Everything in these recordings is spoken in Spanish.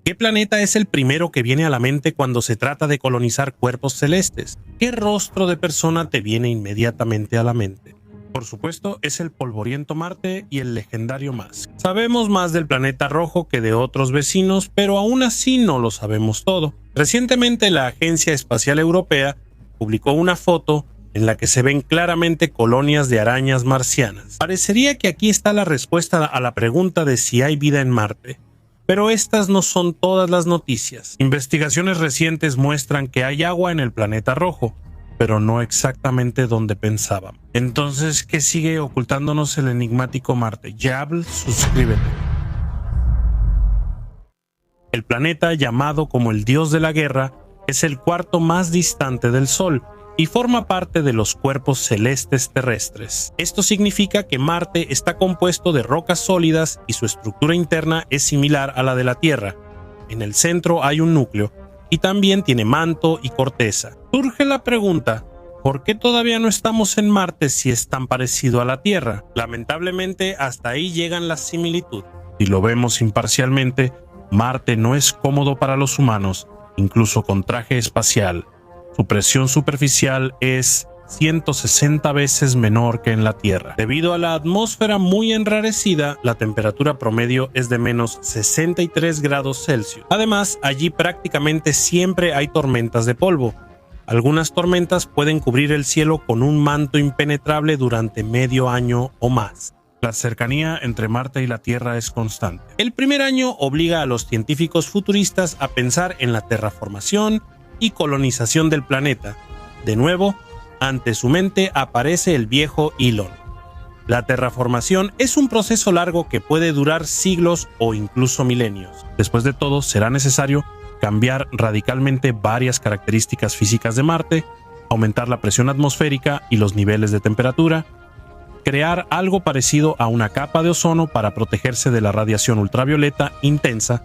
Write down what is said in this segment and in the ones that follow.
¿Qué planeta es el primero que viene a la mente cuando se trata de colonizar cuerpos celestes? ¿Qué rostro de persona te viene inmediatamente a la mente? Por supuesto, es el polvoriento Marte y el legendario Musk. Sabemos más del planeta rojo que de otros vecinos, pero aún así no lo sabemos todo. Recientemente, la Agencia Espacial Europea publicó una foto en la que se ven claramente colonias de arañas marcianas. Parecería que aquí está la respuesta a la pregunta de si hay vida en Marte. Pero estas no son todas las noticias. Investigaciones recientes muestran que hay agua en el planeta rojo, pero no exactamente donde pensaban. Entonces, ¿qué sigue ocultándonos el enigmático Marte? Yabl, suscríbete. El planeta, llamado como el dios de la guerra, es el cuarto más distante del Sol y forma parte de los cuerpos celestes terrestres. Esto significa que Marte está compuesto de rocas sólidas y su estructura interna es similar a la de la Tierra. En el centro hay un núcleo y también tiene manto y corteza. Surge la pregunta, ¿por qué todavía no estamos en Marte si es tan parecido a la Tierra? Lamentablemente, hasta ahí llegan las similitudes. Si lo vemos imparcialmente, Marte no es cómodo para los humanos, incluso con traje espacial. Su presión superficial es 160 veces menor que en la Tierra. Debido a la atmósfera muy enrarecida, la temperatura promedio es de menos 63 grados Celsius. Además, allí prácticamente siempre hay tormentas de polvo. Algunas tormentas pueden cubrir el cielo con un manto impenetrable durante medio año o más. La cercanía entre Marte y la Tierra es constante. El primer año obliga a los científicos futuristas a pensar en la terraformación y colonización del planeta. De nuevo, ante su mente aparece el viejo Elon. La terraformación es un proceso largo que puede durar siglos o incluso milenios. Después de todo, será necesario cambiar radicalmente varias características físicas de Marte, aumentar la presión atmosférica y los niveles de temperatura, crear algo parecido a una capa de ozono para protegerse de la radiación ultravioleta intensa,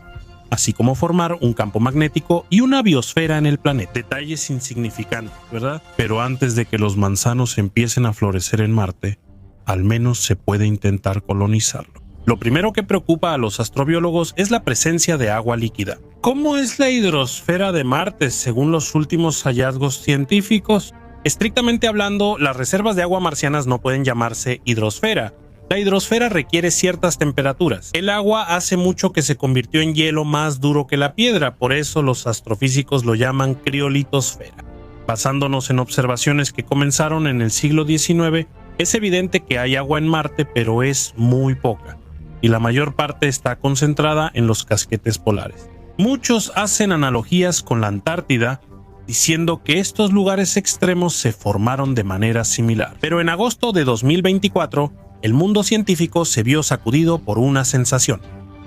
así como formar un campo magnético y una biosfera en el planeta. Detalles insignificantes, ¿verdad? Pero antes de que los manzanos empiecen a florecer en Marte, al menos se puede intentar colonizarlo. Lo primero que preocupa a los astrobiólogos es la presencia de agua líquida. ¿Cómo es la hidrosfera de Marte según los últimos hallazgos científicos? Estrictamente hablando, las reservas de agua marcianas no pueden llamarse hidrosfera. La hidrosfera requiere ciertas temperaturas. El agua hace mucho que se convirtió en hielo más duro que la piedra, por eso los astrofísicos lo llaman criolitosfera. Basándonos en observaciones que comenzaron en el siglo XIX, es evidente que hay agua en Marte, pero es muy poca, y la mayor parte está concentrada en los casquetes polares. Muchos hacen analogías con la Antártida, diciendo que estos lugares extremos se formaron de manera similar. Pero en agosto de 2024, el mundo científico se vio sacudido por una sensación.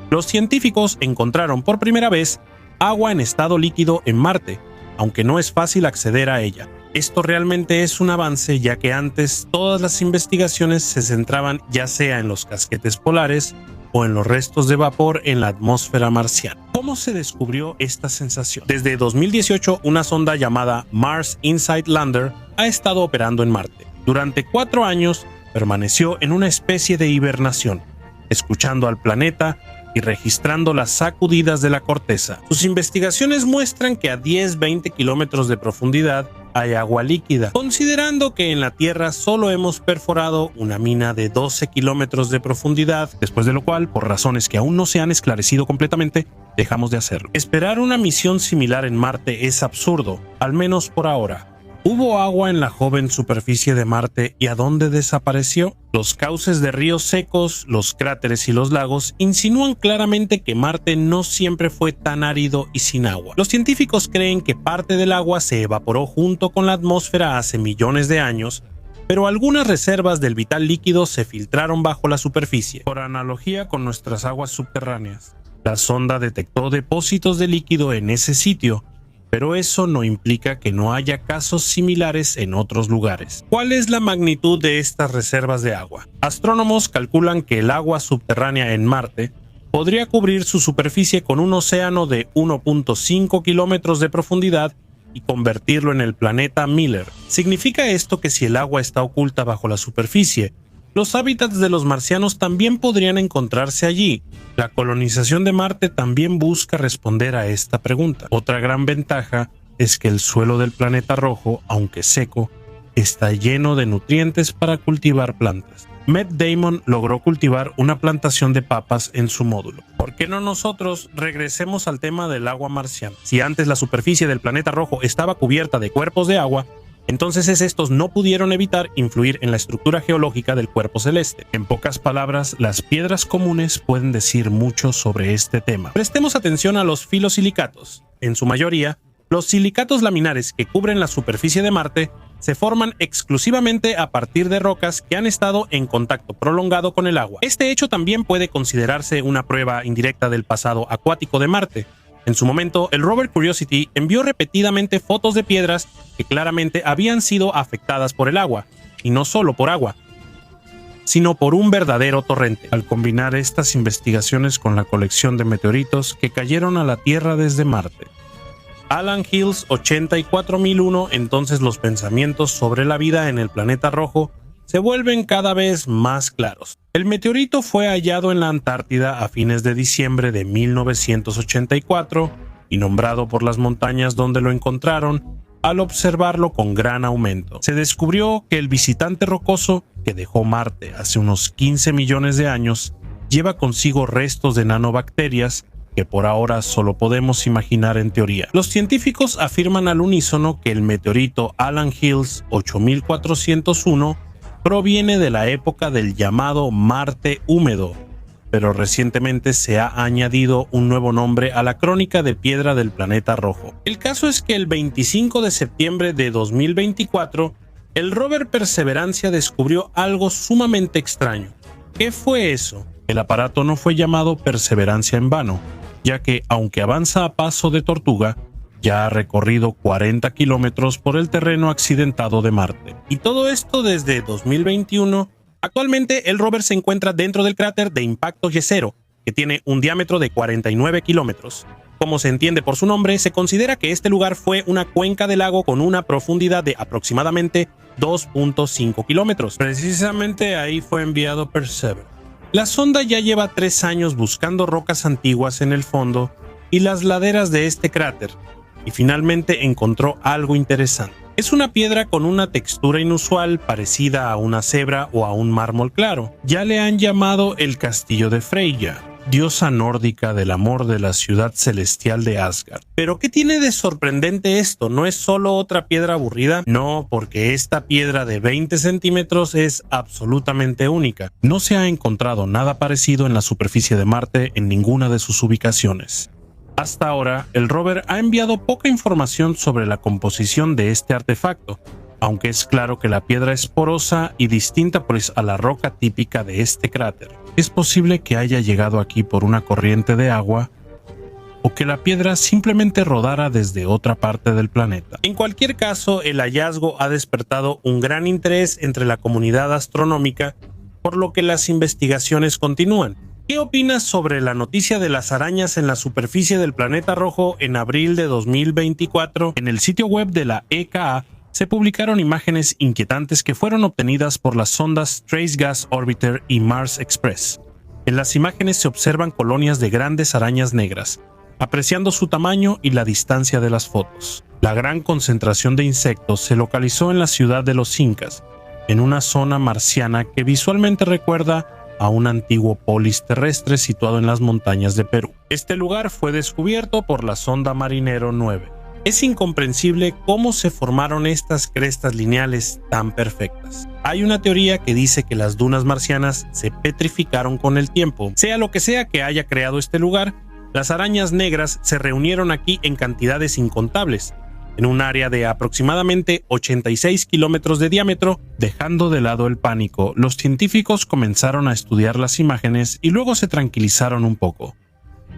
Los científicos encontraron por primera vez agua en estado líquido en Marte, aunque no es fácil acceder a ella. Esto realmente es un avance, ya que antes todas las investigaciones se centraban ya sea en los casquetes polares o en los restos de vapor en la atmósfera marciana. ¿Cómo se descubrió esta sensación? Desde 2018, una sonda llamada Mars Insight Lander ha estado operando en Marte. Durante 4 años, permaneció en una especie de hibernación, escuchando al planeta y registrando las sacudidas de la corteza. Sus investigaciones muestran que a 10-20 kilómetros de profundidad hay agua líquida, considerando que en la Tierra solo hemos perforado una mina de 12 kilómetros de profundidad, después de lo cual, por razones que aún no se han esclarecido completamente, dejamos de hacerlo. Esperar una misión similar en Marte es absurdo, al menos por ahora. ¿Hubo agua en la joven superficie de Marte y a dónde desapareció? Los cauces de ríos secos, los cráteres y los lagos insinúan claramente que Marte no siempre fue tan árido y sin agua. Los científicos creen que parte del agua se evaporó junto con la atmósfera hace millones de años, pero algunas reservas del vital líquido se filtraron bajo la superficie. Por analogía con nuestras aguas subterráneas, la sonda detectó depósitos de líquido en ese sitio, pero eso no implica que no haya casos similares en otros lugares. ¿Cuál es la magnitud de estas reservas de agua? Astrónomos calculan que el agua subterránea en Marte podría cubrir su superficie con un océano de 1.5 kilómetros de profundidad y convertirlo en el planeta Miller. ¿Significa esto que si el agua está oculta bajo la superficie, los hábitats de los marcianos también podrían encontrarse allí. La colonización de Marte también busca responder a esta pregunta. Otra gran ventaja es que el suelo del planeta rojo, aunque seco, está lleno de nutrientes para cultivar plantas. Matt Damon logró cultivar una plantación de papas en su módulo. ¿Por qué no nosotros regresemos al tema del agua marciana? Si antes la superficie del planeta rojo estaba cubierta de cuerpos de agua, entonces estos no pudieron evitar influir en la estructura geológica del cuerpo celeste. En pocas palabras, las piedras comunes pueden decir mucho sobre este tema. Prestemos atención a los filosilicatos. En su mayoría, los silicatos laminares que cubren la superficie de Marte se forman exclusivamente a partir de rocas que han estado en contacto prolongado con el agua. Este hecho también puede considerarse una prueba indirecta del pasado acuático de Marte. En su momento, el rover Curiosity envió repetidamente fotos de piedras que claramente habían sido afectadas por el agua, y no solo por agua, sino por un verdadero torrente. Al combinar estas investigaciones con la colección de meteoritos que cayeron a la Tierra desde Marte, Alan Hills 84001, entonces los pensamientos sobre la vida en el planeta rojo se vuelven cada vez más claros. El meteorito fue hallado en la Antártida a fines de diciembre de 1984 y nombrado por las montañas donde lo encontraron al observarlo con gran aumento. Se descubrió que el visitante rocoso que dejó Marte hace unos 15 millones de años lleva consigo restos de nanobacterias que por ahora solo podemos imaginar en teoría. Los científicos afirman al unísono que el meteorito Alan Hills 8401 proviene de la época del llamado Marte húmedo, pero recientemente se ha añadido un nuevo nombre a la crónica de piedra del planeta rojo. El caso es que el 25 de septiembre de 2024, el rover Perseverancia descubrió algo sumamente extraño. ¿Qué fue eso? El aparato no fue llamado Perseverancia en vano, ya que, aunque avanza a paso de tortuga, ya ha recorrido 40 kilómetros por el terreno accidentado de Marte. Y todo esto desde 2021. Actualmente el rover se encuentra dentro del cráter de impacto Jezero, que tiene un diámetro de 49 kilómetros. Como se entiende por su nombre, se considera que este lugar fue una cuenca de lago con una profundidad de aproximadamente 2.5 kilómetros. Precisamente ahí fue enviado Perseverance. La sonda ya lleva 3 años buscando rocas antiguas en el fondo y las laderas de este cráter, y finalmente encontró algo interesante. Es una piedra con una textura inusual parecida a una cebra o a un mármol claro. Ya le han llamado el castillo de Freyja, diosa nórdica del amor de la ciudad celestial de Asgard. ¿Pero qué tiene de sorprendente esto? ¿No es solo otra piedra aburrida? No, porque esta piedra de 20 centímetros es absolutamente única. No se ha encontrado nada parecido en la superficie de Marte en ninguna de sus ubicaciones. Hasta ahora, el rover ha enviado poca información sobre la composición de este artefacto, aunque es claro que la piedra es porosa y distinta pues a la roca típica de este cráter. Es posible que haya llegado aquí por una corriente de agua o que la piedra simplemente rodara desde otra parte del planeta. En cualquier caso, el hallazgo ha despertado un gran interés entre la comunidad astronómica, por lo que las investigaciones continúan. ¿Qué opinas sobre la noticia de las arañas en la superficie del planeta rojo en abril de 2024? En el sitio web de la EKA se publicaron imágenes inquietantes que fueron obtenidas por las sondas Trace Gas Orbiter y Mars Express. En las imágenes se observan colonias de grandes arañas negras, apreciando su tamaño y la distancia de las fotos. La gran concentración de insectos se localizó en la ciudad de los Incas, en una zona marciana que visualmente recuerda a un antiguo polis terrestre situado en las montañas de Perú. Este lugar fue descubierto por la sonda Marinero 9. Es incomprensible cómo se formaron estas crestas lineales tan perfectas. Hay una teoría que dice que las dunas marcianas se petrificaron con el tiempo. Sea lo que sea que haya creado este lugar, las arañas negras se reunieron aquí en cantidades incontables, en un área de aproximadamente 86 kilómetros de diámetro. Dejando de lado el pánico, los científicos comenzaron a estudiar las imágenes y luego se tranquilizaron un poco.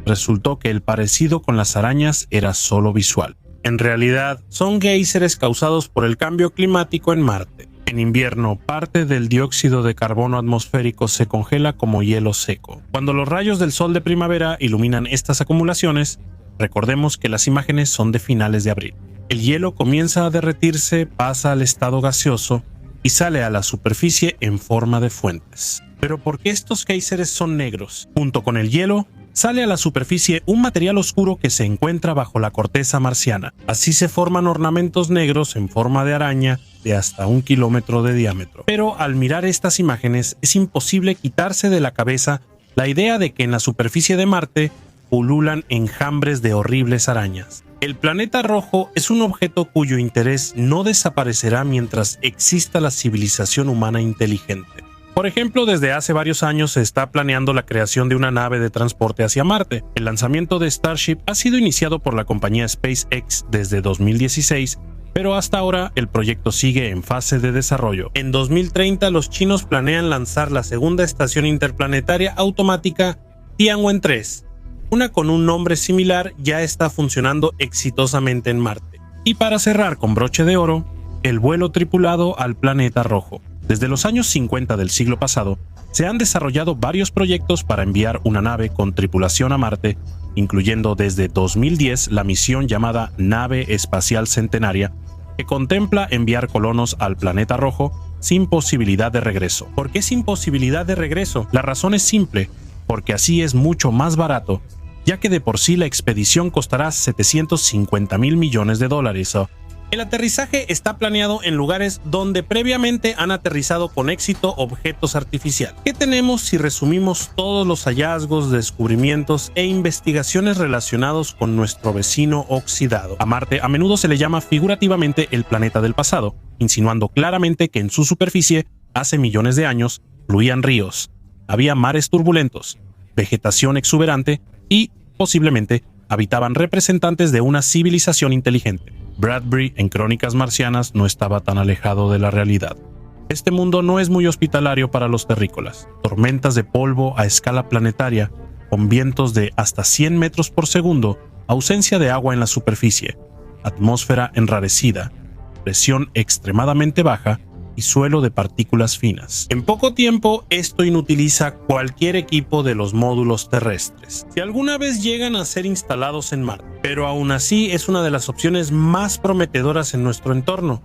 Resultó que el parecido con las arañas era solo visual. En realidad, son géiseres causados por el cambio climático en Marte. En invierno, parte del dióxido de carbono atmosférico se congela como hielo seco. Cuando los rayos del sol de primavera iluminan estas acumulaciones, recordemos que las imágenes son de finales de abril. El hielo comienza a derretirse, pasa al estado gaseoso y sale a la superficie en forma de fuentes. Pero ¿por qué estos géiseres son negros? Junto con el hielo, sale a la superficie un material oscuro que se encuentra bajo la corteza marciana. Así se forman ornamentos negros en forma de araña de hasta 1 kilómetro de diámetro. Pero al mirar estas imágenes es imposible quitarse de la cabeza la idea de que en la superficie de Marte pululan enjambres de horribles arañas. El planeta rojo es un objeto cuyo interés no desaparecerá mientras exista la civilización humana inteligente. Por ejemplo, desde hace varios años se está planeando la creación de una nave de transporte hacia Marte. El lanzamiento de Starship ha sido iniciado por la compañía SpaceX desde 2016, pero hasta ahora el proyecto sigue en fase de desarrollo. En 2030 los chinos planean lanzar la segunda estación interplanetaria automática Tianwen-3. Una con un nombre similar ya está funcionando exitosamente en Marte. Y para cerrar con broche de oro, el vuelo tripulado al planeta rojo. Desde los años 50 del siglo pasado, se han desarrollado varios proyectos para enviar una nave con tripulación a Marte, incluyendo desde 2010 la misión llamada Nave Espacial Centenaria, que contempla enviar colonos al planeta rojo sin posibilidad de regreso. ¿Por qué sin posibilidad de regreso? La razón es simple, porque así es mucho más barato, ya que de por sí la expedición costará $750 mil millones. El aterrizaje está planeado en lugares donde previamente han aterrizado con éxito objetos artificiales. ¿Qué tenemos si resumimos todos los hallazgos, descubrimientos e investigaciones relacionados con nuestro vecino oxidado? A Marte a menudo se le llama figurativamente el planeta del pasado, insinuando claramente que en su superficie, hace millones de años, fluían ríos, había mares turbulentos, vegetación exuberante y, posiblemente, habitaban representantes de una civilización inteligente. Bradbury en Crónicas Marcianas no estaba tan alejado de la realidad. Este mundo no es muy hospitalario para los terrícolas. Tormentas de polvo a escala planetaria, con vientos de hasta 100 metros por segundo, ausencia de agua en la superficie, atmósfera enrarecida, presión extremadamente baja y suelo de partículas finas. En poco tiempo, esto inutiliza cualquier equipo de los módulos terrestres, si alguna vez llegan a ser instalados en Marte, pero aún así es una de las opciones más prometedoras en nuestro entorno.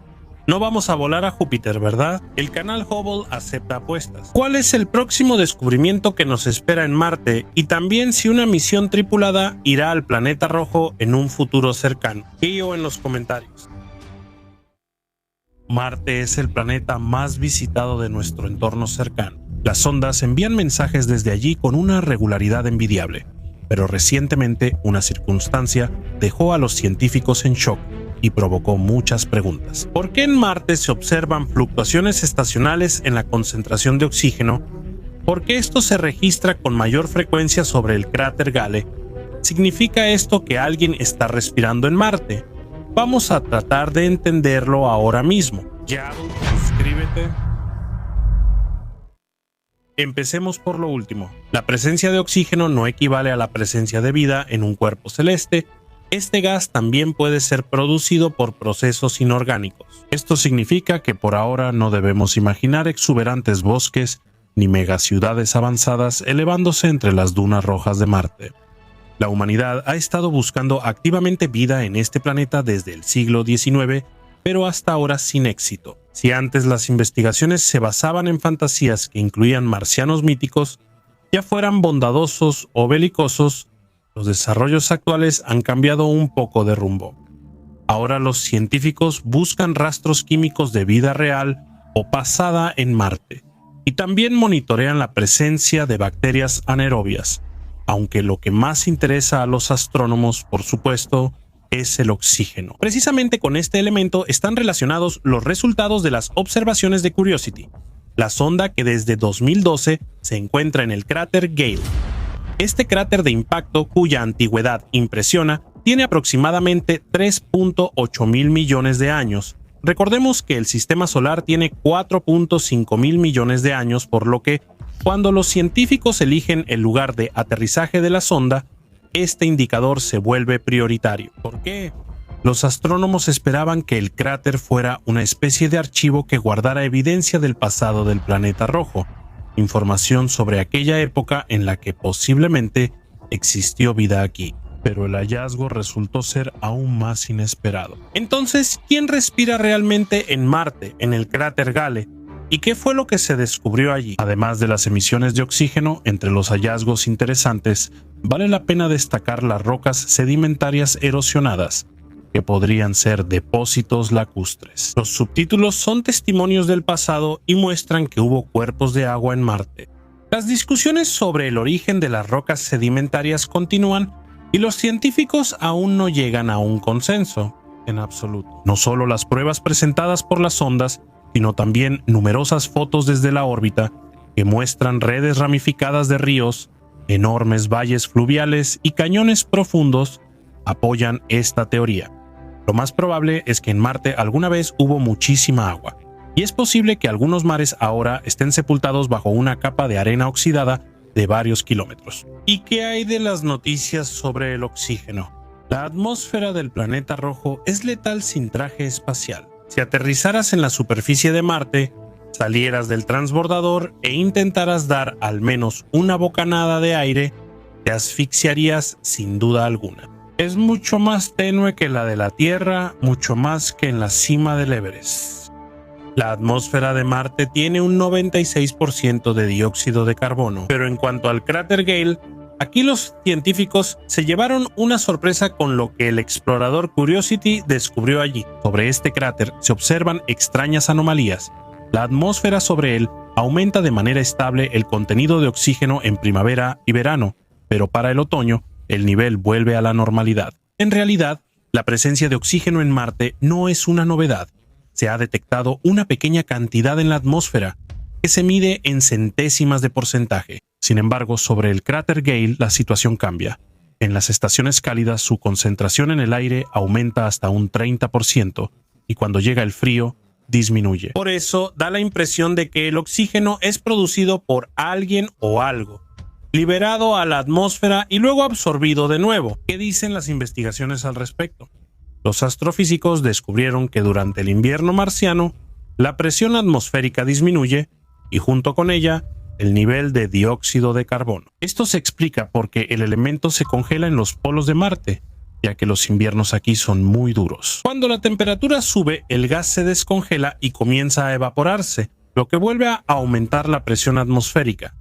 No vamos a volar a Júpiter, ¿verdad? El canal Hubble acepta apuestas. ¿Cuál es el próximo descubrimiento que nos espera en Marte? Y también si una misión tripulada irá al planeta rojo en un futuro cercano. Escriban en los comentarios. Marte es el planeta más visitado de nuestro entorno cercano. Las sondas envían mensajes desde allí con una regularidad envidiable, pero recientemente una circunstancia dejó a los científicos en shock y provocó muchas preguntas. ¿Por qué en Marte se observan fluctuaciones estacionales en la concentración de oxígeno? ¿Por qué esto se registra con mayor frecuencia sobre el cráter Gale? ¿Significa esto que alguien está respirando en Marte? Vamos a tratar de entenderlo ahora mismo. Ya, suscríbete. Empecemos por lo último. La presencia de oxígeno no equivale a la presencia de vida en un cuerpo celeste. Este gas también puede ser producido por procesos inorgánicos. Esto significa que por ahora no debemos imaginar exuberantes bosques ni megaciudades avanzadas elevándose entre las dunas rojas de Marte. La humanidad ha estado buscando activamente vida en este planeta desde el siglo XIX, pero hasta ahora sin éxito. Si antes las investigaciones se basaban en fantasías que incluían marcianos míticos, ya fueran bondadosos o belicosos, los desarrollos actuales han cambiado un poco de rumbo. Ahora los científicos buscan rastros químicos de vida real o pasada en Marte, y también monitorean la presencia de bacterias anaerobias, aunque lo que más interesa a los astrónomos, por supuesto, es el oxígeno. Precisamente con este elemento están relacionados los resultados de las observaciones de Curiosity, la sonda que desde 2012 se encuentra en el cráter Gale. Este cráter de impacto, cuya antigüedad impresiona, tiene aproximadamente 3.8 mil millones de años. Recordemos que el sistema solar tiene 4.5 mil millones de años, por lo que cuando los científicos eligen el lugar de aterrizaje de la sonda, este indicador se vuelve prioritario. ¿Por qué? Los astrónomos esperaban que el cráter fuera una especie de archivo que guardara evidencia del pasado del planeta rojo, información sobre aquella época en la que posiblemente existió vida aquí. pero el hallazgo resultó ser aún más inesperado. Entonces, ¿quién respira realmente en Marte, en el cráter Gale? ¿Y qué fue lo que se descubrió allí? Además de las emisiones de oxígeno, entre los hallazgos interesantes, vale la pena destacar las rocas sedimentarias erosionadas, que podrían ser depósitos lacustres. Los subtítulos son testimonios del pasado y muestran que hubo cuerpos de agua en Marte. Las discusiones sobre el origen de las rocas sedimentarias continúan y los científicos aún no llegan a un consenso en absoluto. No solo las pruebas presentadas por las sondas, sino también numerosas fotos desde la órbita que muestran redes ramificadas de ríos, enormes valles fluviales y cañones profundos apoyan esta teoría. Lo más probable es que en Marte alguna vez hubo muchísima agua, y es posible que algunos mares ahora estén sepultados bajo una capa de arena oxidada de varios kilómetros. ¿Y qué hay de las noticias sobre el oxígeno? La atmósfera del planeta rojo es letal sin traje espacial. Si aterrizaras en la superficie de Marte, salieras del transbordador e intentaras dar al menos una bocanada de aire, te asfixiarías sin duda alguna. Es mucho más tenue que la de la Tierra, mucho más que en la cima del Everest. La atmósfera de Marte tiene un 96% de dióxido de carbono, pero en cuanto al cráter Gale, aquí los científicos se llevaron una sorpresa con lo que el explorador Curiosity descubrió allí. Sobre este cráter se observan extrañas anomalías. La atmósfera sobre él aumenta de manera estable el contenido de oxígeno en primavera y verano, pero para el otoño el nivel vuelve a la normalidad. En realidad, la presencia de oxígeno en Marte no es una novedad. Se ha detectado una pequeña cantidad en la atmósfera, que se mide en centésimas de porcentaje. Sin embargo, sobre el cráter Gale la situación cambia. En las estaciones cálidas su concentración en el aire aumenta hasta un 30% y cuando llega el frío, disminuye. Por eso da la impresión de que el oxígeno es producido por alguien o algo, liberado a la atmósfera y luego absorbido de nuevo. ¿Qué dicen las investigaciones al respecto? Los astrofísicos descubrieron que durante el invierno marciano, la presión atmosférica disminuye y junto con ella, el nivel de dióxido de carbono. Esto se explica porque el elemento se congela en los polos de Marte, ya que los inviernos aquí son muy duros. Cuando la temperatura sube, el gas se descongela y comienza a evaporarse, lo que vuelve a aumentar la presión atmosférica.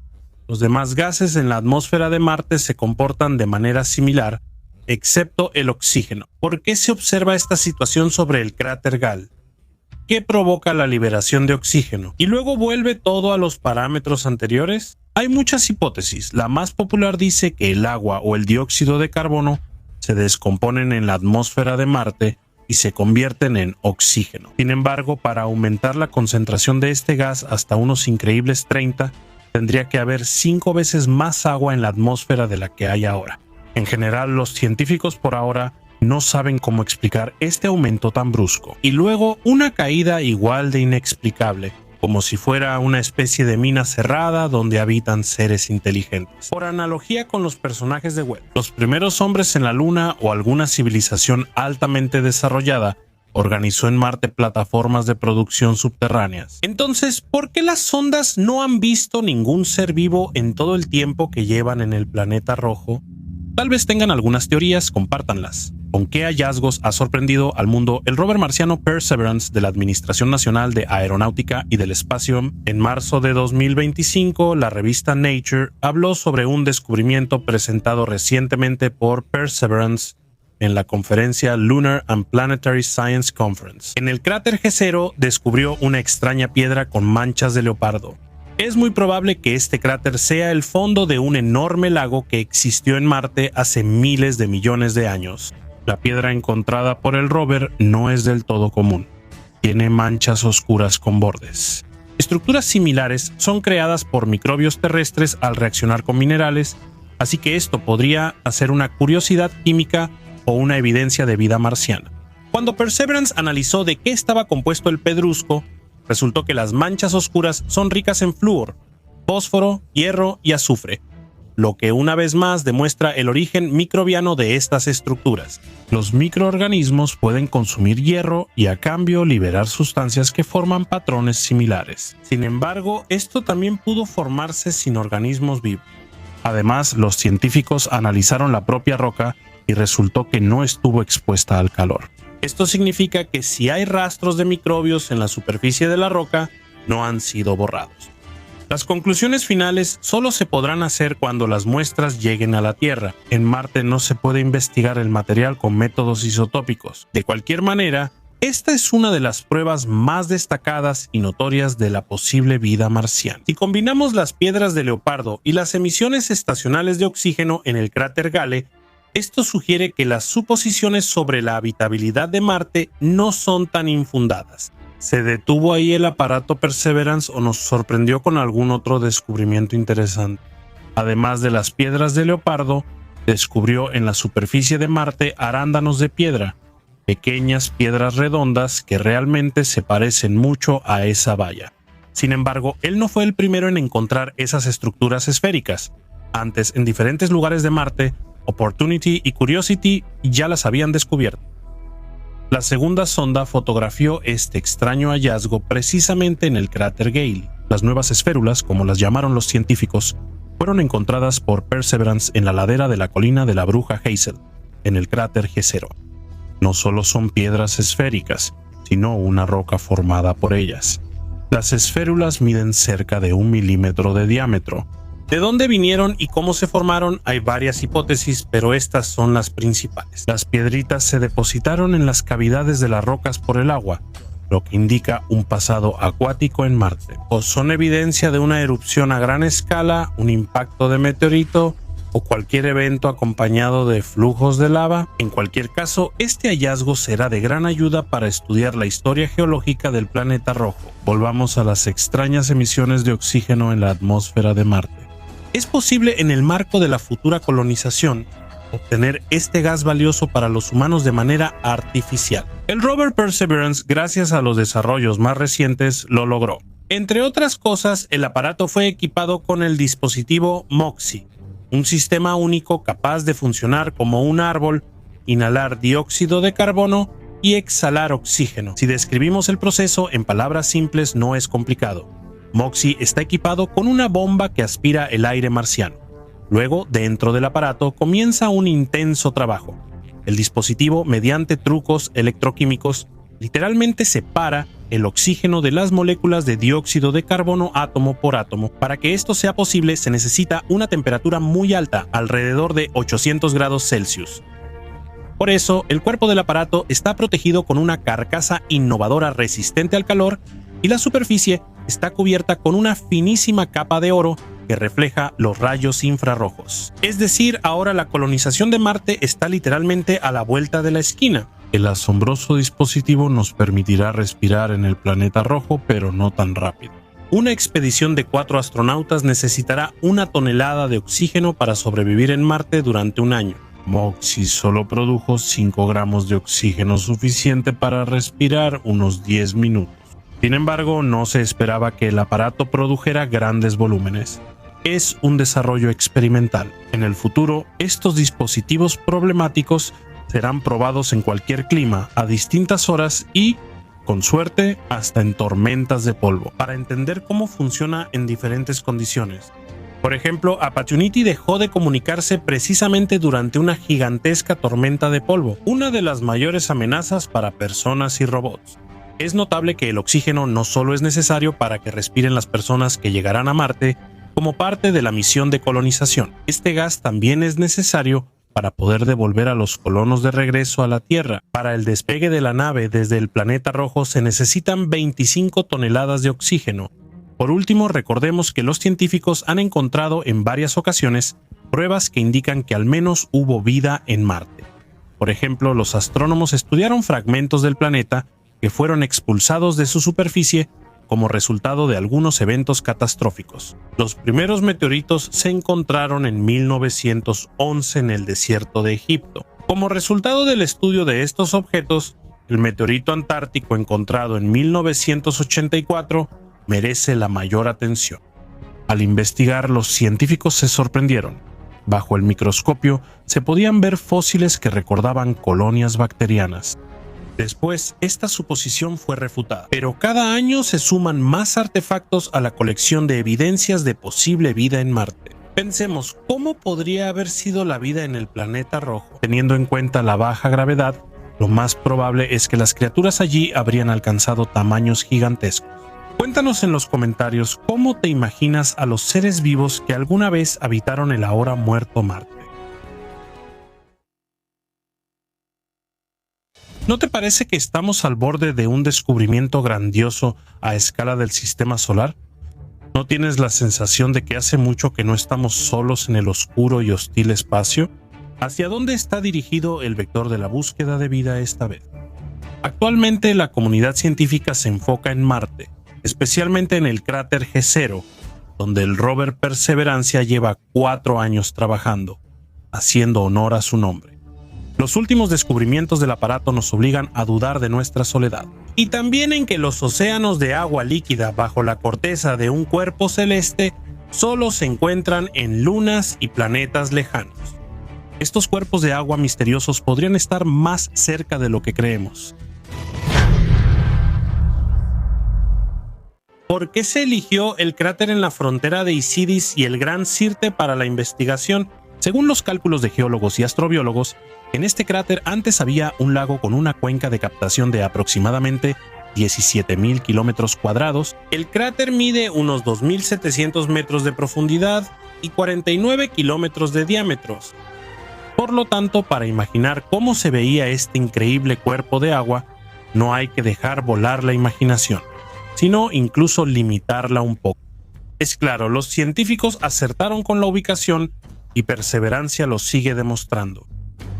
Los demás gases en la atmósfera de Marte se comportan de manera similar, excepto el oxígeno. ¿Por qué se observa esta situación sobre el cráter Gale? ¿Qué provoca la liberación de oxígeno? ¿Y luego vuelve todo a los parámetros anteriores? Hay muchas hipótesis. La más popular dice que el agua o el dióxido de carbono se descomponen en la atmósfera de Marte y se convierten en oxígeno. Sin embargo, para aumentar la concentración de este gas hasta unos increíbles 30, tendría que haber 5 veces más agua en la atmósfera de la que hay ahora. En general, los científicos por ahora no saben cómo explicar este aumento tan brusco. Y luego una caída igual de inexplicable, como si fuera una especie de mina cerrada donde habitan seres inteligentes. Por analogía con los personajes de Webb, los primeros hombres en la Luna o alguna civilización altamente desarrollada organizó en Marte plataformas de producción subterráneas. Entonces, ¿por qué las sondas no han visto ningún ser vivo en todo el tiempo que llevan en el planeta rojo? Tal vez tengan algunas teorías, compártanlas. ¿Con qué hallazgos ha sorprendido al mundo el rover marciano Perseverance de la Administración Nacional de Aeronáutica y del Espacio? En marzo de 2025, la revista Nature habló sobre un descubrimiento presentado recientemente por Perseverance en la conferencia Lunar and Planetary Science Conference. En el cráter G0 descubrió una extraña piedra con manchas de leopardo. Es muy probable que este cráter sea el fondo de un enorme lago que existió en Marte hace miles de millones de años. La piedra encontrada por el rover no es del todo común. Tiene manchas oscuras con bordes. Estructuras similares son creadas por microbios terrestres al reaccionar con minerales, así que esto podría ser una curiosidad química o una evidencia de vida marciana. Cuando Perseverance analizó de qué estaba compuesto el pedrusco, resultó que las manchas oscuras son ricas en flúor, fósforo, hierro y azufre, lo que una vez más demuestra el origen microbiano de estas estructuras. Los microorganismos pueden consumir hierro y a cambio liberar sustancias que forman patrones similares. Sin embargo, esto también pudo formarse sin organismos vivos. Además, los científicos analizaron la propia roca y resultó que no estuvo expuesta al calor. Esto significa que si hay rastros de microbios en la superficie de la roca, no han sido borrados. Las conclusiones finales solo se podrán hacer cuando las muestras lleguen a la Tierra. En Marte no se puede investigar el material con métodos isotópicos. De cualquier manera, esta es una de las pruebas más destacadas y notorias de la posible vida marciana. Si combinamos las piedras de Leopardo y las emisiones estacionales de oxígeno en el cráter Gale, esto sugiere que las suposiciones sobre la habitabilidad de Marte no son tan infundadas. ¿Se detuvo ahí el aparato Perseverance o nos sorprendió con algún otro descubrimiento interesante? Además de las piedras de Leopardo, descubrió en la superficie de Marte arándanos de piedra, pequeñas piedras redondas que realmente se parecen mucho a esa valla. Sin embargo, él no fue el primero en encontrar esas estructuras esféricas. Antes, en diferentes lugares de Marte, Opportunity y Curiosity ya las habían descubierto. La segunda sonda fotografió este extraño hallazgo precisamente en el cráter Gale. Las nuevas esférulas, como las llamaron los científicos, fueron encontradas por Perseverance en la ladera de la colina de la Bruja Hazel, en el cráter G0. No solo son piedras esféricas, sino una roca formada por ellas. Las esférulas miden cerca de 1 milímetro de diámetro. De dónde vinieron y cómo se formaron hay varias hipótesis, pero estas son las principales. Las piedritas se depositaron en las cavidades de las rocas por el agua, lo que indica un pasado acuático en Marte. O son evidencia de una erupción a gran escala, un impacto de meteorito o cualquier evento acompañado de flujos de lava. En cualquier caso, este hallazgo será de gran ayuda para estudiar la historia geológica del planeta rojo. Volvamos a las extrañas emisiones de oxígeno en la atmósfera de Marte. ¿Es posible en el marco de la futura colonización obtener este gas valioso para los humanos de manera artificial? El rover Perseverance, gracias a los desarrollos más recientes, lo logró. Entre otras cosas, el aparato fue equipado con el dispositivo MOXIE, un sistema único capaz de funcionar como un árbol, inhalar dióxido de carbono y exhalar oxígeno. Si describimos el proceso en palabras simples, no es complicado. MOXIE está equipado con una bomba que aspira el aire marciano. Luego, dentro del aparato, comienza un intenso trabajo. El dispositivo, mediante trucos electroquímicos, literalmente separa el oxígeno de las moléculas de dióxido de carbono átomo por átomo. Para que esto sea posible, se necesita una temperatura muy alta, alrededor de 800 grados Celsius. Por eso, el cuerpo del aparato está protegido con una carcasa innovadora resistente al calor y la superficie está cubierta con una finísima capa de oro que refleja los rayos infrarrojos. Es decir, ahora la colonización de Marte está literalmente a la vuelta de la esquina. El asombroso dispositivo nos permitirá respirar en el planeta rojo, pero no tan rápido. Una expedición de 4 astronautas necesitará 1 tonelada de oxígeno para sobrevivir en Marte durante un año. MOXIE solo produjo 5 gramos de oxígeno suficiente para respirar unos 10 minutos. Sin embargo, no se esperaba que el aparato produjera grandes volúmenes. Es un desarrollo experimental. En el futuro, estos dispositivos problemáticos serán probados en cualquier clima, a distintas horas y, con suerte, hasta en tormentas de polvo, para entender cómo funciona en diferentes condiciones. Por ejemplo, Opportunity dejó de comunicarse precisamente durante una gigantesca tormenta de polvo, una de las mayores amenazas para personas y robots. Es notable que el oxígeno no solo es necesario para que respiren las personas que llegarán a Marte, como parte de la misión de colonización. Este gas también es necesario para poder devolver a los colonos de regreso a la Tierra. Para el despegue de la nave desde el planeta rojo se necesitan 25 toneladas de oxígeno. Por último, recordemos que los científicos han encontrado en varias ocasiones pruebas que indican que al menos hubo vida en Marte. Por ejemplo, los astrónomos estudiaron fragmentos del planeta que fueron expulsados de su superficie como resultado de algunos eventos catastróficos. Los primeros meteoritos se encontraron en 1911 en el desierto de Egipto. Como resultado del estudio de estos objetos, el meteorito antártico encontrado en 1984 merece la mayor atención. Al investigar, los científicos se sorprendieron. Bajo el microscopio se podían ver fósiles que recordaban colonias bacterianas. Después, esta suposición fue refutada, pero cada año se suman más artefactos a la colección de evidencias de posible vida en Marte. Pensemos, ¿cómo podría haber sido la vida en el planeta rojo? Teniendo en cuenta la baja gravedad, lo más probable es que las criaturas allí habrían alcanzado tamaños gigantescos. Cuéntanos en los comentarios cómo te imaginas a los seres vivos que alguna vez habitaron el ahora muerto Marte. ¿No te parece que estamos al borde de un descubrimiento grandioso a escala del sistema solar? ¿No tienes la sensación de que hace mucho que no estamos solos en el oscuro y hostil espacio? ¿Hacia dónde está dirigido el vector de la búsqueda de vida esta vez? Actualmente la comunidad científica se enfoca en Marte, especialmente en el cráter G0, donde el rover Perseverancia lleva 4 años trabajando, haciendo honor a su nombre. Los últimos descubrimientos del aparato nos obligan a dudar de nuestra soledad, y también en que los océanos de agua líquida bajo la corteza de un cuerpo celeste solo se encuentran en lunas y planetas lejanos. Estos cuerpos de agua misteriosos podrían estar más cerca de lo que creemos. ¿Por qué se eligió el cráter en la frontera de Isidis y el Gran Sirte para la investigación? Según los cálculos de geólogos y astrobiólogos, en este cráter antes había un lago con una cuenca de captación de aproximadamente 17.000 kilómetros cuadrados. El cráter mide unos 2.700 metros de profundidad y 49 kilómetros de diámetro. Por lo tanto, para imaginar cómo se veía este increíble cuerpo de agua, no hay que dejar volar la imaginación, sino incluso limitarla un poco. Es claro, los científicos acertaron con la ubicación y Perseverancia lo sigue demostrando.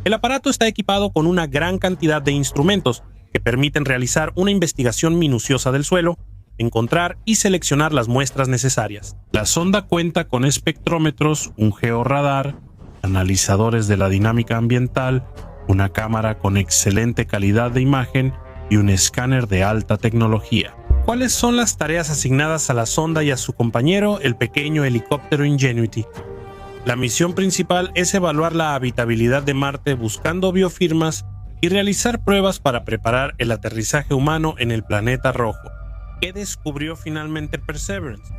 El aparato está equipado con una gran cantidad de instrumentos que permiten realizar una investigación minuciosa del suelo, encontrar y seleccionar las muestras necesarias. La sonda cuenta con espectrómetros, un georradar, analizadores de la dinámica ambiental, una cámara con excelente calidad de imagen y un escáner de alta tecnología. ¿Cuáles son las tareas asignadas a la sonda y a su compañero, el pequeño helicóptero Ingenuity? La misión principal es evaluar la habitabilidad de Marte buscando biofirmas y realizar pruebas para preparar el aterrizaje humano en el planeta rojo. ¿Qué descubrió finalmente Perseverance?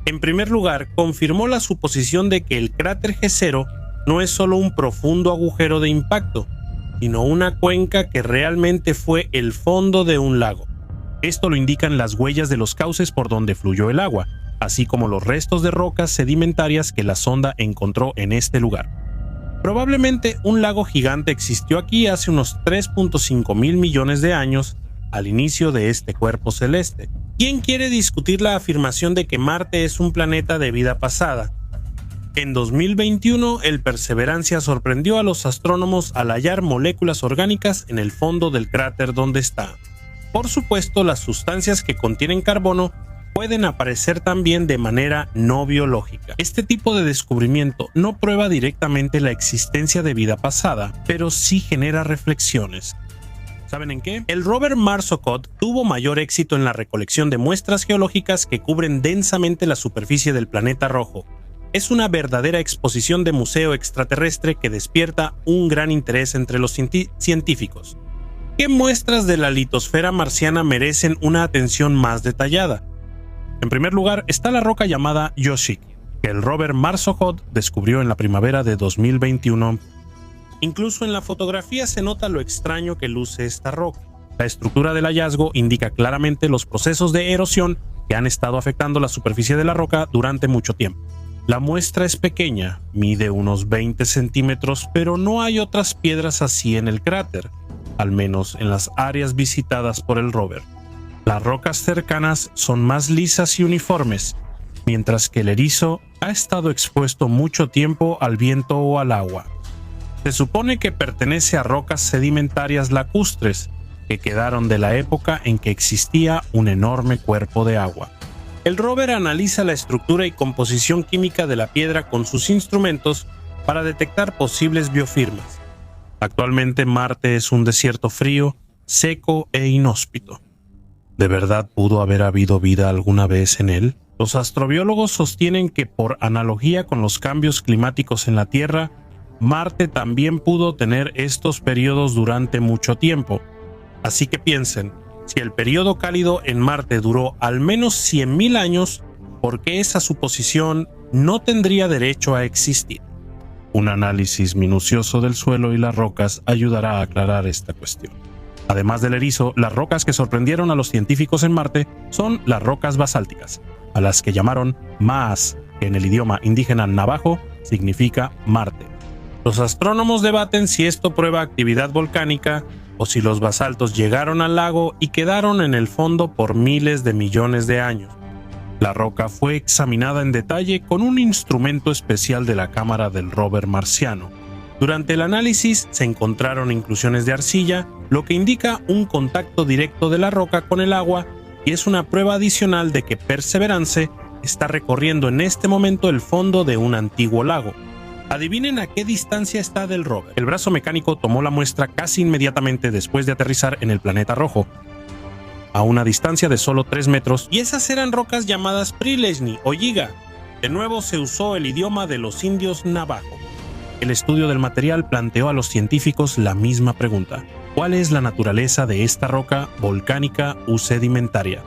En primer lugar, confirmó la suposición de que el cráter G0 no es solo un profundo agujero de impacto, sino una cuenca que realmente fue el fondo de un lago. Esto lo indican las huellas de los cauces por donde fluyó el agua, así como los restos de rocas sedimentarias que la sonda encontró en este lugar. Probablemente un lago gigante existió aquí hace unos 3.5 mil millones de años, al inicio de este cuerpo celeste. ¿Quién quiere discutir la afirmación de que Marte es un planeta de vida pasada? En 2021, el Perseverancia sorprendió a los astrónomos al hallar moléculas orgánicas en el fondo del cráter donde está. Por supuesto, las sustancias que contienen carbono pueden aparecer también de manera no biológica. Este tipo de descubrimiento no prueba directamente la existencia de vida pasada, pero sí genera reflexiones. ¿Saben en qué? El rover Marsokot tuvo mayor éxito en la recolección de muestras geológicas que cubren densamente la superficie del planeta rojo. Es una verdadera exposición de museo extraterrestre que despierta un gran interés entre los científicos. ¿Qué muestras de la litosfera marciana merecen una atención más detallada? En primer lugar está la roca llamada Yoshik, que el rover Marsokot descubrió en la primavera de 2021. Incluso en la fotografía se nota lo extraño que luce esta roca. La estructura del hallazgo indica claramente los procesos de erosión que han estado afectando la superficie de la roca durante mucho tiempo. La muestra es pequeña, mide unos 20 centímetros, pero no hay otras piedras así en el cráter, al menos en las áreas visitadas por el rover. Las rocas cercanas son más lisas y uniformes, mientras que el erizo ha estado expuesto mucho tiempo al viento o al agua. Se supone que pertenece a rocas sedimentarias lacustres que quedaron de la época en que existía un enorme cuerpo de agua. El rover analiza la estructura y composición química de la piedra con sus instrumentos para detectar posibles biofirmas. Actualmente Marte es un desierto frío, seco e inhóspito. ¿De verdad pudo haber habido vida alguna vez en él? Los astrobiólogos sostienen que, por analogía con los cambios climáticos en la Tierra, Marte también pudo tener estos periodos durante mucho tiempo. Así que piensen, si el periodo cálido en Marte duró al menos 100.000 años, ¿por qué esa suposición no tendría derecho a existir. Un análisis minucioso del suelo y las rocas ayudará a aclarar esta cuestión. Además del erizo, las rocas que sorprendieron a los científicos en Marte son las rocas basálticas, a las que llamaron Maas, que en el idioma indígena navajo significa Marte. Los astrónomos debaten si esto prueba actividad volcánica o si los basaltos llegaron al lago y quedaron en el fondo por miles de millones de años. La roca fue examinada en detalle con un instrumento especial de la cámara del rover marciano. Durante el análisis se encontraron inclusiones de arcilla, lo que indica un contacto directo de la roca con el agua y es una prueba adicional de que Perseverance está recorriendo en este momento el fondo de un antiguo lago. Adivinen a qué distancia está del rover. El brazo mecánico tomó la muestra casi inmediatamente después de aterrizar en el planeta rojo, a una distancia de solo 3 metros, y esas eran rocas llamadas Prileshny o Yiga. De nuevo se usó el idioma de los indios navajo. El estudio del material planteó a los científicos la misma pregunta: ¿cuál es la naturaleza de esta roca volcánica u sedimentaria?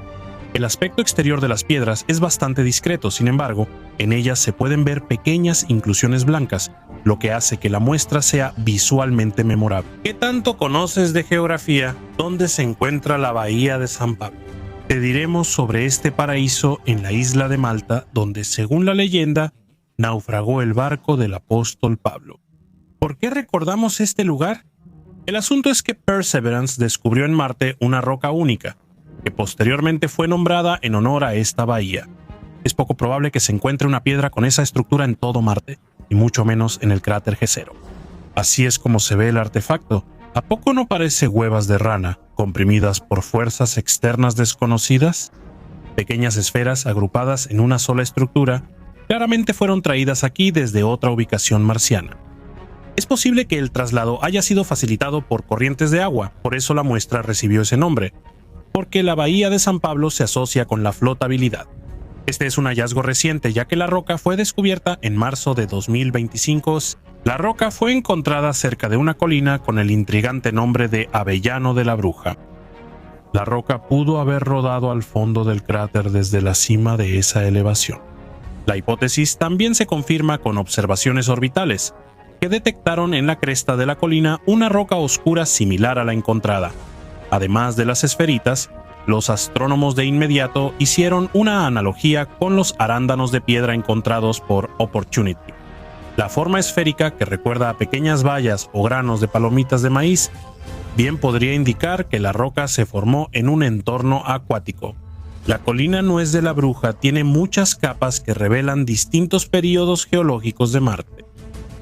El aspecto exterior de las piedras es bastante discreto, sin embargo, en ellas se pueden ver pequeñas inclusiones blancas, lo que hace que la muestra sea visualmente memorable. ¿Qué tanto conoces de geografía? ¿Dónde se encuentra la bahía de San Pablo? Te diremos sobre este paraíso en la isla de Malta, donde, según la leyenda, naufragó el barco del apóstol Pablo. ¿Por qué recordamos este lugar? El asunto es que Perseverance descubrió en Marte una roca única, que posteriormente fue nombrada en honor a esta bahía. Es poco probable que se encuentre una piedra con esa estructura en todo Marte, y mucho menos en el cráter G0. Así es como se ve el artefacto. ¿A poco no parece huevas de rana, comprimidas por fuerzas externas desconocidas? Pequeñas esferas agrupadas en una sola estructura, claramente fueron traídas aquí desde otra ubicación marciana. Es posible que el traslado haya sido facilitado por corrientes de agua, por eso la muestra recibió ese nombre, porque la bahía de San Pablo se asocia con la flotabilidad. Este es un hallazgo reciente, ya que la roca fue descubierta en marzo de 2025. La roca fue encontrada cerca de una colina con el intrigante nombre de Avellano de la Bruja. La roca pudo haber rodado al fondo del cráter desde la cima de esa elevación. La hipótesis también se confirma con observaciones orbitales, que detectaron en la cresta de la colina una roca oscura similar a la encontrada. Además de las esferitas, los astrónomos de inmediato hicieron una analogía con los arándanos de piedra encontrados por Opportunity. La forma esférica, que recuerda a pequeñas bayas o granos de palomitas de maíz, bien podría indicar que la roca se formó en un entorno acuático. La colina Nuez de la Bruja tiene muchas capas que revelan distintos períodos geológicos de Marte.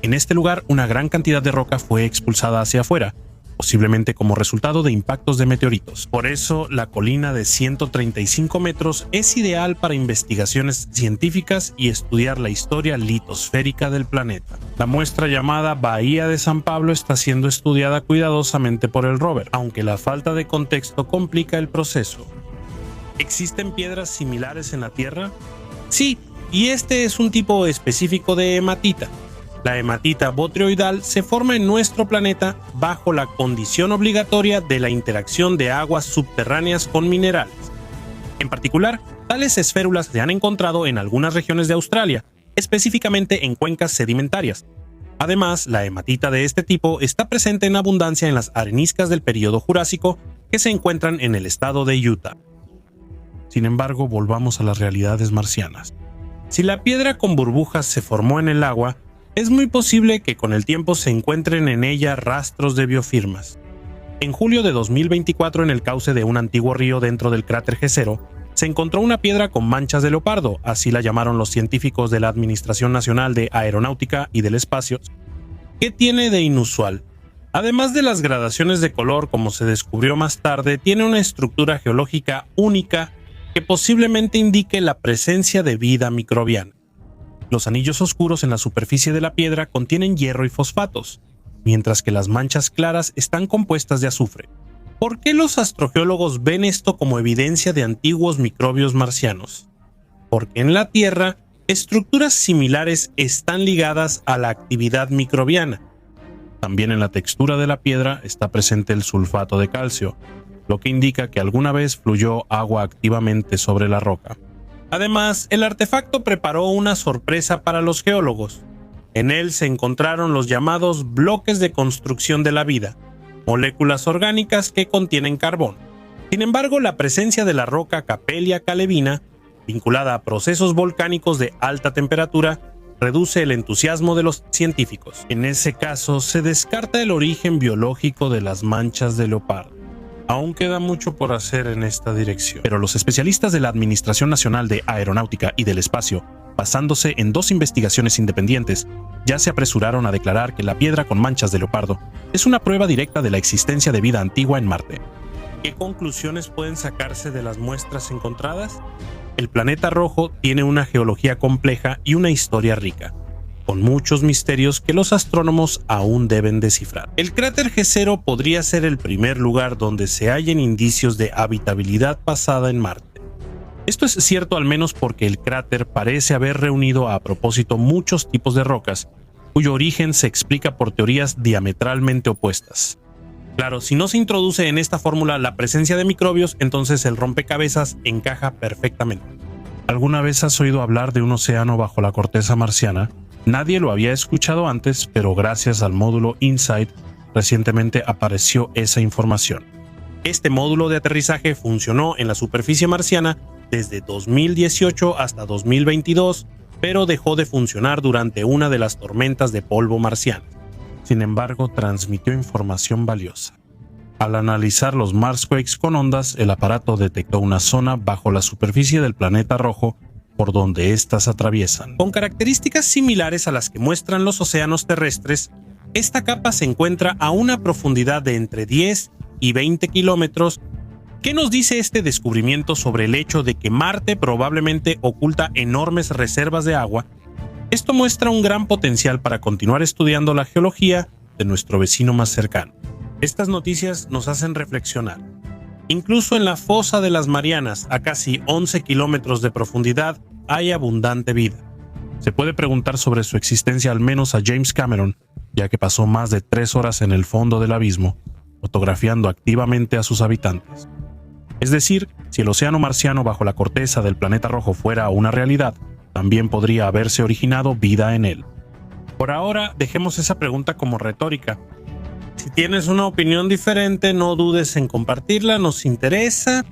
En este lugar, una gran cantidad de roca fue expulsada hacia afuera, posiblemente como resultado de impactos de meteoritos. Por eso, la colina de 135 metros es ideal para investigaciones científicas y estudiar la historia litosférica del planeta. La muestra llamada Bahía de San Pablo está siendo estudiada cuidadosamente por el rover, aunque la falta de contexto complica el proceso. ¿Existen piedras similares en la Tierra? Sí, y este es un tipo específico de hematita. La hematita botrioidal se forma en nuestro planeta bajo la condición obligatoria de la interacción de aguas subterráneas con minerales. En particular, tales esférulas se han encontrado en algunas regiones de Australia, específicamente en cuencas sedimentarias. Además, la hematita de este tipo está presente en abundancia en las areniscas del período Jurásico que se encuentran en el estado de Utah. Sin embargo, volvamos a las realidades marcianas. Si la piedra con burbujas se formó en el agua, es muy posible que con el tiempo se encuentren en ella rastros de biofirmas. En julio de 2024, en el cauce de un antiguo río dentro del cráter G0, se encontró una piedra con manchas de leopardo, así la llamaron los científicos de la Administración Nacional de Aeronáutica y del Espacio. ¿Qué tiene de inusual? Además de las gradaciones de color, como se descubrió más tarde, tiene una estructura geológica única que posiblemente indique la presencia de vida microbiana. Los anillos oscuros en la superficie de la piedra contienen hierro y fosfatos, mientras que las manchas claras están compuestas de azufre. ¿Por qué los astrogeólogos ven esto como evidencia de antiguos microbios marcianos? Porque en la Tierra, estructuras similares están ligadas a la actividad microbiana. También en la textura de la piedra está presente el sulfato de calcio, lo que indica que alguna vez fluyó agua activamente sobre la roca. Además, el artefacto preparó una sorpresa para los geólogos. En él se encontraron los llamados bloques de construcción de la vida, moléculas orgánicas que contienen carbón. Sin embargo, la presencia de la roca Capelia calebina, vinculada a procesos volcánicos de alta temperatura, reduce el entusiasmo de los científicos. En ese caso, se descarta el origen biológico de las manchas de leopardo. Aún queda mucho por hacer en esta dirección. Pero los especialistas de la Administración Nacional de Aeronáutica y del Espacio, basándose en 2 investigaciones independientes, ya se apresuraron a declarar que la piedra con manchas de leopardo es una prueba directa de la existencia de vida antigua en Marte. ¿Qué conclusiones pueden sacarse de las muestras encontradas? El planeta rojo tiene una geología compleja y una historia rica, con muchos misterios que los astrónomos aún deben descifrar. El cráter G0 podría ser el primer lugar donde se hallen indicios de habitabilidad pasada en Marte. Esto es cierto al menos porque el cráter parece haber reunido a propósito muchos tipos de rocas, cuyo origen se explica por teorías diametralmente opuestas. Claro, si no se introduce en esta fórmula la presencia de microbios, entonces el rompecabezas encaja perfectamente. ¿Alguna vez has oído hablar de un océano bajo la corteza marciana? Nadie lo había escuchado antes, pero gracias al módulo InSight, recientemente apareció esa información. Este módulo de aterrizaje funcionó en la superficie marciana desde 2018 hasta 2022, pero dejó de funcionar durante una de las tormentas de polvo marciano. Sin embargo, transmitió información valiosa. Al analizar los Marsquakes con ondas, el aparato detectó una zona bajo la superficie del planeta rojo por donde éstas atraviesan. Con características similares a las que muestran los océanos terrestres, esta capa se encuentra a una profundidad de entre 10 y 20 kilómetros. ¿Qué nos dice este descubrimiento sobre el hecho de que Marte probablemente oculta enormes reservas de agua? Esto muestra un gran potencial para continuar estudiando la geología de nuestro vecino más cercano. Estas noticias nos hacen reflexionar. Incluso en la fosa de las Marianas, a casi 11 kilómetros de profundidad, hay abundante vida. Se puede preguntar sobre su existencia al menos a James Cameron, ya que pasó más de 3 horas en el fondo del abismo, fotografiando activamente a sus habitantes. Es decir, si el océano marciano bajo la corteza del planeta rojo fuera una realidad, también podría haberse originado vida en él. Por ahora, dejemos esa pregunta como retórica. Si tienes una opinión diferente, no dudes en compartirla, nos interesa.